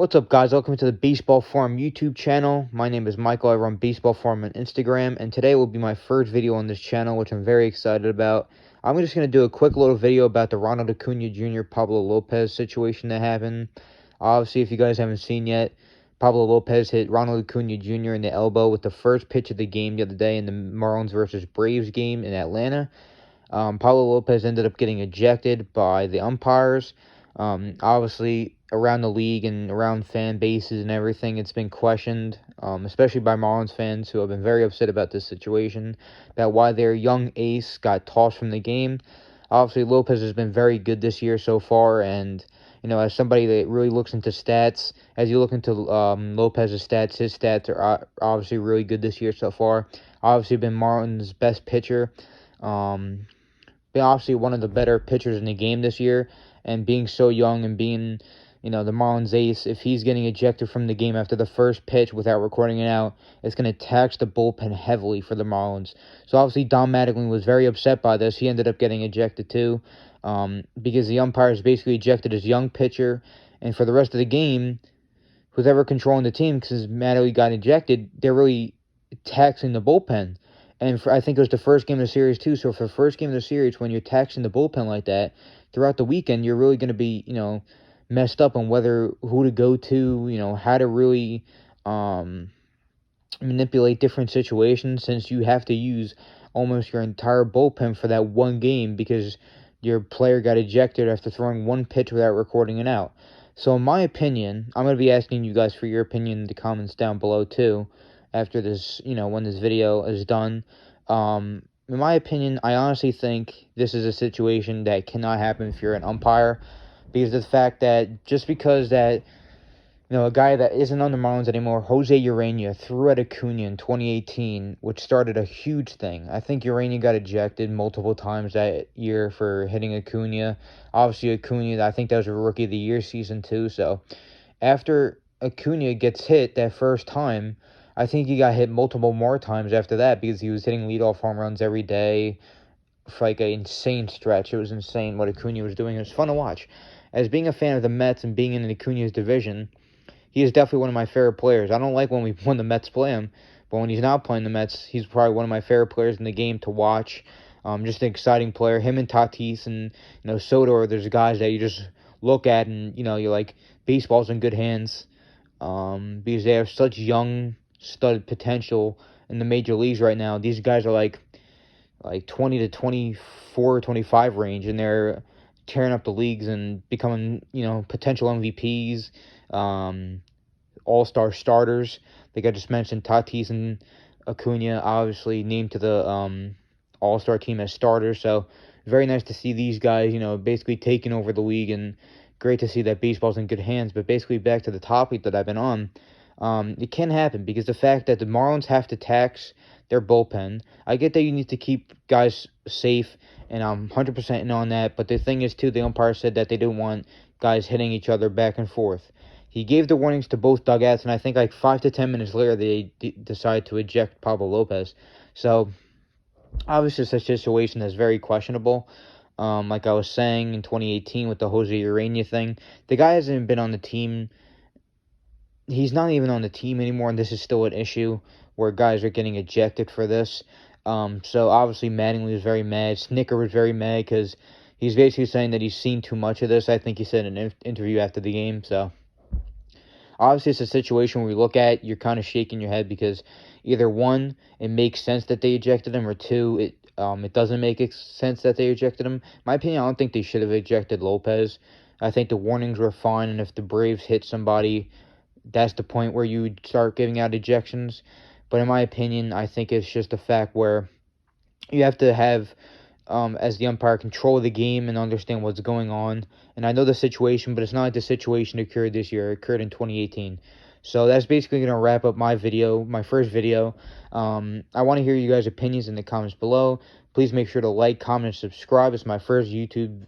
What's up, guys? Welcome to the Baseball Forum YouTube channel. My name is Michael. I run Baseball Forum on Instagram, and today will be my first video on this channel, which I'm very excited about. I'm just going to do a quick little video about the Ronald Acuña Jr. Pablo López situation that happened. Obviously, if you guys haven't seen yet, Pablo López hit Ronald Acuña Jr. in the elbow with the first pitch of the game the other day in the Marlins versus Braves game in Atlanta. Pablo López ended up getting ejected by the umpires. Obviously, around the league and around fan bases and everything, it's been questioned, especially by Marlins fans who have been very upset about this situation, about why their young ace got tossed from the game. Obviously, Lopez has been very good this year so far, and as somebody that really looks into stats, as you look into Lopez's stats, his stats are obviously really good this year so far. Obviously, been Marlins' best pitcher. Been obviously one of the better pitchers in the game this year, and being so young and being, the Marlins ace, if he's getting ejected from the game after the first pitch without recording it out, it's going to tax the bullpen heavily for the Marlins. So obviously Don Mattingly was very upset by this. He ended up getting ejected too, because the umpires basically ejected his young pitcher, and for the rest of the game, whoever controlling the team, because Mattingly got ejected, they're really taxing the bullpen. And I think it was the first game of the series, too. So for the first game of the series, when you're taxing the bullpen like that, throughout the weekend, you're really going to be, messed up on who to go to, how to really manipulate different situations, since you have to use almost your entire bullpen for that one game because your player got ejected after throwing one pitch without recording it out. So in my opinion, I'm going to be asking you guys for your opinion in the comments down below, too, after this, when this video is done. In my opinion, I honestly think this is a situation that cannot happen if you're an umpire, because of the fact that just because that, a guy that isn't on the Marlins anymore, Jose Urena, threw at Acuña in 2018, which started a huge thing. I think Urena got ejected multiple times that year for hitting Acuña. Obviously, Acuña, I think that was a Rookie of the Year season, too. So after Acuña gets hit that first time, I think he got hit multiple more times after that, because he was hitting leadoff home runs every day for like an insane stretch. It was insane what Acuña was doing. It was fun to watch. As being a fan of the Mets and being in Acuña's division, he is definitely one of my favorite players. I don't like when the Mets play him, but when he's not playing the Mets, he's probably one of my favorite players in the game to watch. Just an exciting player. Him and Tatis and Soto are those guys that you just look at and you're like, baseball's in good hands, because they have such young stud potential in the major leagues right now. These guys are like 20 to 24, 25 range, and they're tearing up the leagues and becoming, potential MVPs, all-star starters. Like I just mentioned, Tatis and Acuña obviously named to the all-star team as starters. So very nice to see these guys, basically taking over the league, and great to see that baseball's in good hands. But basically back to the topic that I've been on, it can happen because the fact that the Marlins have to tax their bullpen. I get that you need to keep guys safe, and I'm 100% in on that. But the thing is, too, the umpire said that they didn't want guys hitting each other back and forth. He gave the warnings to both dugouts, and I think like 5 to 10 minutes later, they decided to eject Pablo Lopez. So obviously, it's a situation that's very questionable. Like I was saying in 2018 with the Jose Urena thing, the guy hasn't been on the team. He's not even on the team anymore, and this is still an issue where guys are getting ejected for this. So obviously Mattingly was very mad. Snicker was very mad because he's basically saying that he's seen too much of this. I think he said in an interview after the game. So obviously it's a situation where you look at, you're kind of shaking your head, because either one, it makes sense that they ejected him, or two, it doesn't make sense that they ejected him. In my opinion, I don't think they should have ejected Lopez. I think the warnings were fine, and if the Braves hit somebody, that's the point where you start giving out ejections. But in my opinion, I think it's just a fact where you have to have, as the umpire, control the game and understand what's going on. And I know the situation, but it's not like the situation occurred this year. It occurred in 2018. So that's basically going to wrap up my video, my first video. I want to hear you guys' opinions in the comments below. Please make sure to like, comment, and subscribe. It's my first YouTube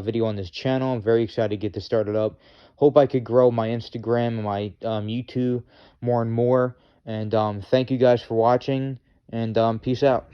video on this channel. I'm very excited to get this started up. Hope I could grow my Instagram and my YouTube more and more. And thank you guys for watching, and peace out.